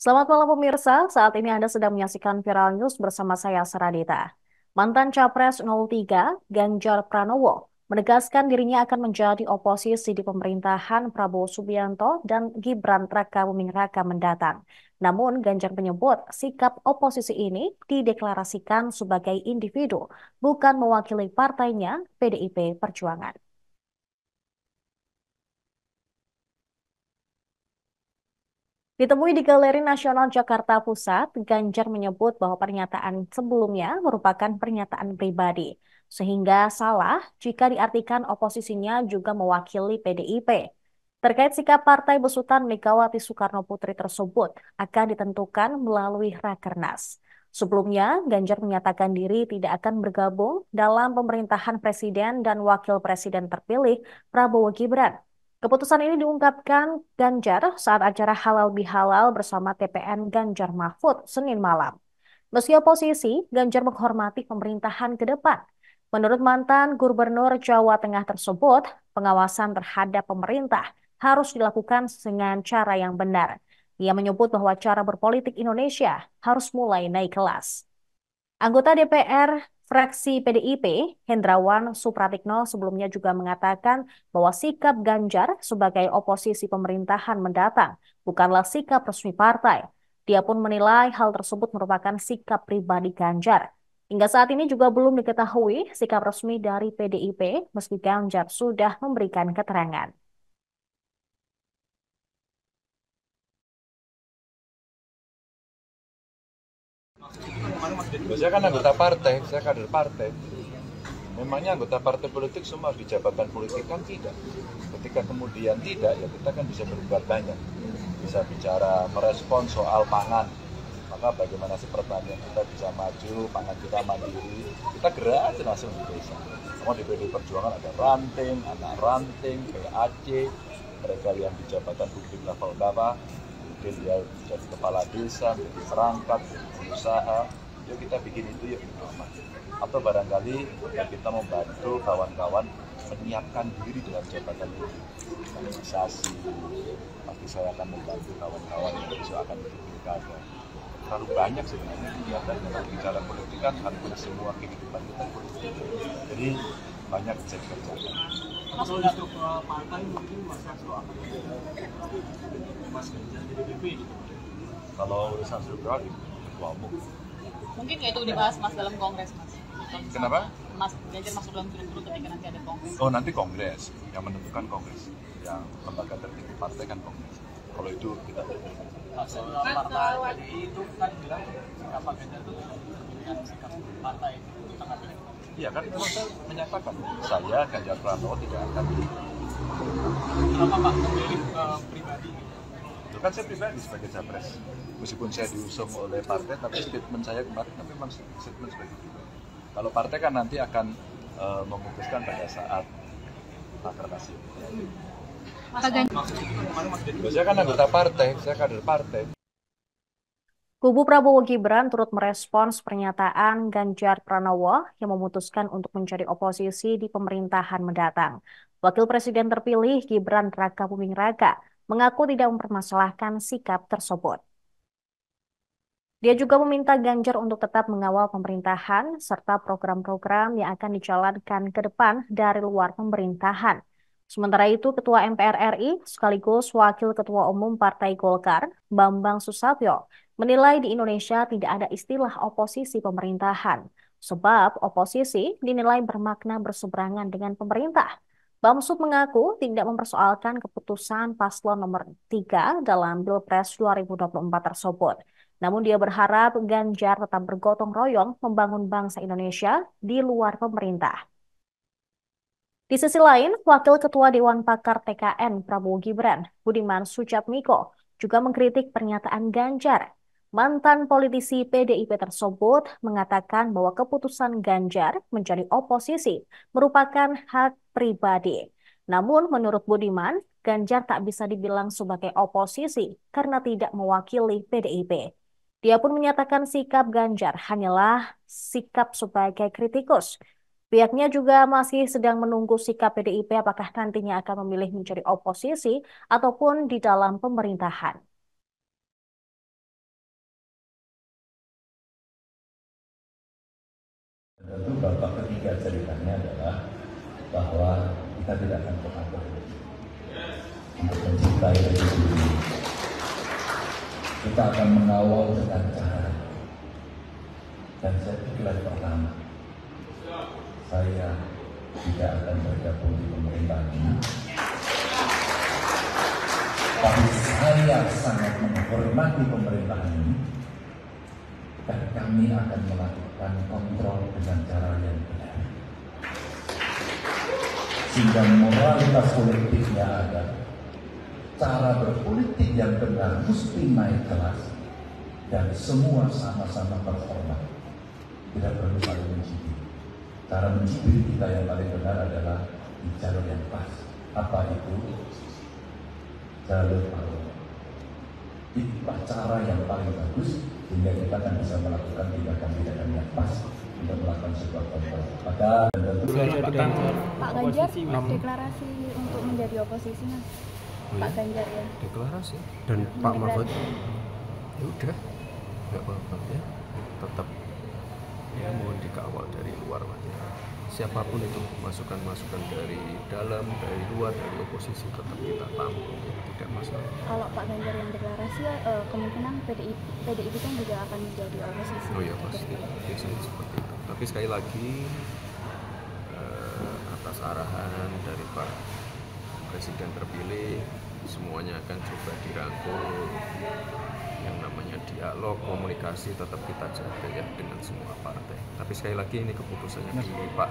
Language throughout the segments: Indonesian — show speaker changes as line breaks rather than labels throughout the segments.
Selamat malam pemirsa, saat ini Anda sedang menyaksikan Viral News bersama saya Saradita. Mantan Capres 03, Ganjar Pranowo, menegaskan dirinya akan menjadi oposisi di pemerintahan Prabowo Subianto dan Gibran Rakabuming Raka mendatang. Namun Ganjar menyebut sikap oposisi ini dideklarasikan sebagai individu, bukan mewakili partainya PDIP Perjuangan. Ditemui di Galeri Nasional Jakarta Pusat, Ganjar menyebut bahwa pernyataan sebelumnya merupakan pernyataan pribadi, sehingga salah jika diartikan oposisinya juga mewakili PDIP. Terkait sikap Partai Besutan Megawati Soekarno Putri tersebut akan ditentukan melalui Rakernas. Sebelumnya, Ganjar menyatakan diri tidak akan bergabung dalam pemerintahan Presiden dan Wakil Presiden terpilih Prabowo Gibran. Keputusan ini diungkapkan Ganjar saat acara Halal Bihalal bersama TPN Ganjar Mahfud Senin malam. Meski oposisi, Ganjar menghormati pemerintahan ke depan. Menurut mantan Gubernur Jawa Tengah tersebut, pengawasan terhadap pemerintah harus dilakukan dengan cara yang benar. Ia menyebut bahwa cara berpolitik Indonesia harus mulai naik kelas. Anggota DPR fraksi PDIP, Hendrawan Supratikno sebelumnya juga mengatakan bahwa sikap Ganjar sebagai oposisi pemerintahan mendatang bukanlah sikap resmi partai. Dia pun menilai hal tersebut merupakan sikap pribadi Ganjar. Hingga saat ini juga belum diketahui sikap resmi dari PDIP meski Ganjar sudah memberikan keterangan.
Saya kan anggota partai, saya kader partai. Memangnya anggota partai politik semua harus di jabatan politik kan tidak. Ketika kemudian tidak, ya kita kan bisa berbuat banyak. Bisa bicara merespon soal pangan. Maka bagaimana sih pertanian kita bisa maju, pangan kita mandiri. Kita gerak aja langsung di desa. Semua di PD Perjuangan ada ranting, anak ranting, PAC, mereka yang di jabatan publik level bawah, mungkin dia jadi kepala desa, menjadi perangkat, pengusaha, yuk kita bikin itu yuk bersama. Atau barangkali ya kita membantu kawan-kawan menyiapkan diri dalam jabatan itu, organisasi. Pasti saya akan membantu kawan-kawan yang besok akan ikut pilkada. Terlalu banyak sebenarnya kegiatan dalam bicara politik kan hampir semua kehidupan kita politik. Jadi banyak bisa dikerjakan.
Mas untuk partai mungkin Mas Hasto akan Mas Ganjar di DPP.
Kalau urusan struktural di ketua umum.
Mungkin ya itu dibahas Mas dalam kongres Mas.
Kenapa?
Mas Ganjar masuk dalam struktur ketika nanti ada kongres.
Oh nanti kongres yang menentukan kongres, yang lembaga tertinggi partai kan kongres. Kalau itu kita
Partai PDI itu kan bilang sikap Pak Ganjar itu dengan sikap partai itu tanggapi.
iya kan memang saya menyatakan saya Ganjar Pranowo tidak akan
Kenapa Pak memilih pribadi?
itu kan saya pribadi sebagai capres meskipun saya diusung oleh partai tapi statement saya kemarin kan memang statement sebagai itu. Kalau partai kan nanti akan memutuskan pada saat rakernas. Saya kan anggota partai, saya kader partai.
Kubu Prabowo Gibran turut merespons pernyataan Ganjar Pranowo yang memutuskan untuk menjadi oposisi di pemerintahan mendatang. Wakil Presiden terpilih Gibran Rakabuming Raka mengaku tidak mempermasalahkan sikap tersebut. Dia juga meminta Ganjar untuk tetap mengawal pemerintahan serta program-program yang akan dijalankan ke depan dari luar pemerintahan. Sementara itu, Ketua MPR RI sekaligus Wakil Ketua Umum Partai Golkar, Bambang Susatyo, menilai di Indonesia tidak ada istilah oposisi pemerintahan, sebab oposisi dinilai bermakna berseberangan dengan pemerintah. Bamsud mengaku tidak mempersoalkan keputusan paslon nomor 3 dalam Pilpres 2024 tersebut. Namun dia berharap Ganjar tetap bergotong royong membangun bangsa Indonesia di luar pemerintah. Di sisi lain, Wakil Ketua Dewan Pakar TKN Prabowo Gibran, Budiman Sujatmiko, juga mengkritik pernyataan Ganjar. Mantan politisi PDIP tersebut mengatakan bahwa keputusan Ganjar menjadi oposisi merupakan hak pribadi. Namun menurut Budiman, Ganjar tak bisa dibilang sebagai oposisi karena tidak mewakili PDIP. Dia pun menyatakan sikap Ganjar hanyalah sikap sebagai kritikus. Pihaknya juga masih sedang menunggu sikap PDIP apakah nantinya akan memilih menjadi oposisi ataupun di dalam pemerintahan.
Tentu babak ketiga ceritanya adalah bahwa kita tidak akan pernah berhenti untuk mencintai Republik ini. Kita akan mengawal dengan cara, dan saya pikir pertama, saya tidak akan bergabung di pemerintahan ini. Tapi saya sangat menghormati pemerintahan ini, dan kami akan melakukan kontrol dengan cara yang benar. Sehingga moralitas politiknya ada, cara berpolitik yang benar mesti naik kelas, dan semua sama-sama berhormat. Tidak perlu saling mencibir. Cara mencibir kita yang paling benar adalah di jalur yang pas. Apa itu? Jalur parlemen. Itulah cara yang paling bagus sehingga kita akan bisa melakukan tindakan-tindakan yang pas untuk melakukan sebuah kontrol. Maka
Pak Ganjar deklarasi untuk menjadi oposisi, Mas. Pak Ganjar ya.
Deklarasi dan Pak Mahfud ya udah nggak apa-apa ya, tetap ya mohon dikawal dari luar lah ya. Siapapun itu masukan-masukan dari dalam, dari luar, dari oposisi tetap kita tampung ya, tidak masalah.
Kalau Pak Ganjar yang deklarasi ya, kemungkinan PDIP kan juga akan menjadi oposisi.
Oh ya pasti, biasanya seperti itu. Tapi sekali lagi atas arahan dari Pak Presiden terpilih, semuanya akan coba dirangkul. Yang namanya dialog, komunikasi tetap kita jaga ya dengan semua partai. Tapi sekali lagi ini keputusannya di Pak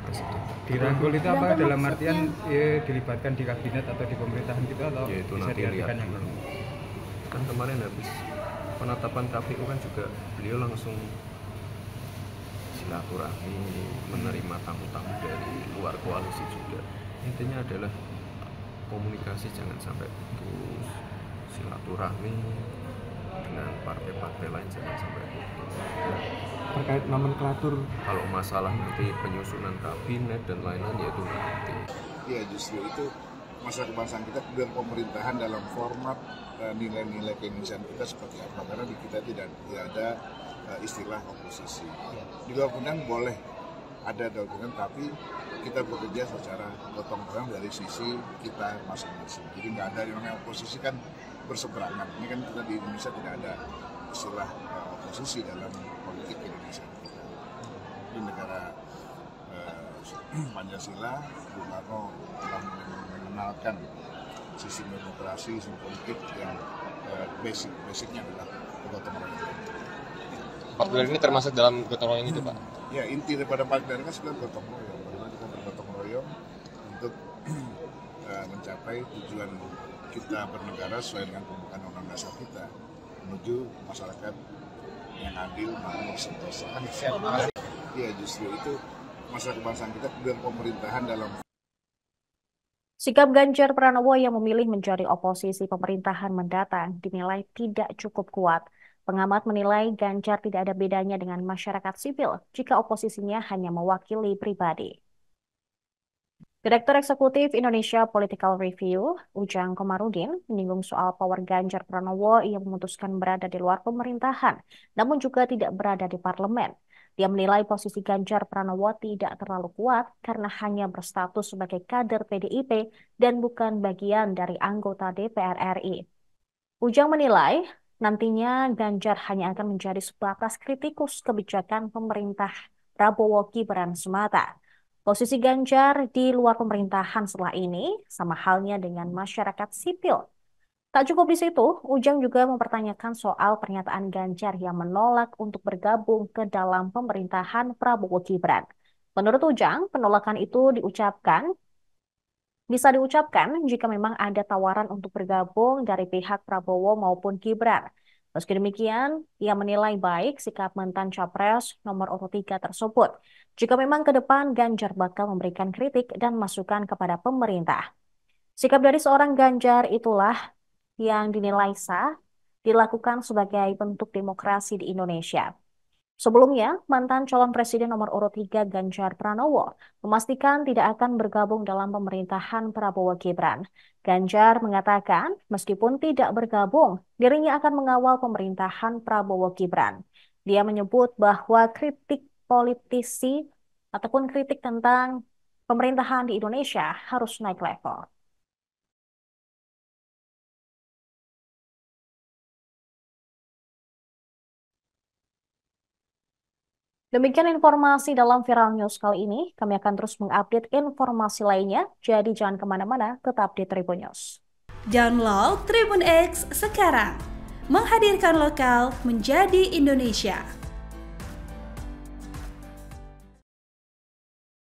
Presiden.
Dirangkul itu apa? Dalam artian ya, dilibatkan di kabinet atau di pemerintahan gitu atau
Ya itu
bisa
nanti lihat
diartikan yang
dulu. Kan kemarin habis penetapan KPU kan juga beliau langsung silaturahmi, menerima tamu-tamu dari luar koalisi juga. Intinya adalah komunikasi jangan sampai putus, silaturahmi dengan partai-partai lain jangan sampai putus.
terkait nomenklatur.
Kalau masalah nanti penyusunan kabinet dan lain-lain ya itu nanti.
Ya justru itu masa kebangsaan kita dan pemerintahan dalam format nilai-nilai keindonesiaan kita seperti apa, karena di kita tidak ada istilah oposisi. Di luar pemerintahan boleh ada dalam pemerintahan, tapi kita bekerja secara gotong royong dari sisi kita masing-masing. Jadi nggak ada yang namanya oposisi kan berseberangan. Ini kan kita di Indonesia tidak ada istilah oposisi dalam politik Indonesia. Di negara Pancasila, Bung Karno telah mengenalkan sistem demokrasi, sistem politik yang basicnya adalah gotong royong.
Partai ini termasuk dalam gotong royong itu, Pak?
Ya, inti daripada partai kan sebenarnya gotong royong. Bagaimana kita bergotong royong untuk mencapai tujuan kita bernegara sesuai dengan pembukaan undang-undang dasar kita menuju masyarakat yang adil, makmur, sentosa. Ya, justru itu masa kebangsaan kita dan pemerintahan dalam.
Sikap Ganjar Pranowo yang memilih menjadi oposisi pemerintahan mendatang dinilai tidak cukup kuat. Pengamat menilai Ganjar tidak ada bedanya dengan masyarakat sipil jika oposisinya hanya mewakili pribadi. Direktur Eksekutif Indonesia Political Review, Ujang Komarudin, menyinggung soal power Ganjar Pranowo yang memutuskan berada di luar pemerintahan, namun juga tidak berada di parlemen. Dia menilai posisi Ganjar Pranowo tidak terlalu kuat karena hanya berstatus sebagai kader PDIP dan bukan bagian dari anggota DPR RI. Ujang menilai nantinya Ganjar hanya akan menjadi sebatas kritikus kebijakan pemerintah Prabowo Gibran semata. Posisi Ganjar di luar pemerintahan setelah ini sama halnya dengan masyarakat sipil. Tak cukup di situ, Ujang juga mempertanyakan soal pernyataan Ganjar yang menolak untuk bergabung ke dalam pemerintahan Prabowo Gibran. Menurut Ujang, penolakan itu bisa diucapkan jika memang ada tawaran untuk bergabung dari pihak Prabowo maupun Gibran. Meski demikian, ia menilai baik sikap mantan Capres nomor urut 3 tersebut. Jika memang ke depan Ganjar bakal memberikan kritik dan masukan kepada pemerintah. Sikap dari seorang Ganjar itulah yang dinilai sah dilakukan sebagai bentuk demokrasi di Indonesia. Sebelumnya, mantan calon presiden nomor urut 3 Ganjar Pranowo memastikan tidak akan bergabung dalam pemerintahan Prabowo Gibran. Ganjar mengatakan meskipun tidak bergabung, dirinya akan mengawal pemerintahan Prabowo Gibran. Dia menyebut bahwa kritik politisi ataupun kritik tentang pemerintahan di Indonesia harus naik level. Demikian informasi dalam Viral News kali ini. Kami akan terus mengupdate informasi lainnya, jadi jangan kemana-mana, tetap di Tribun News.
Download Tribun X sekarang, menghadirkan lokal menjadi Indonesia.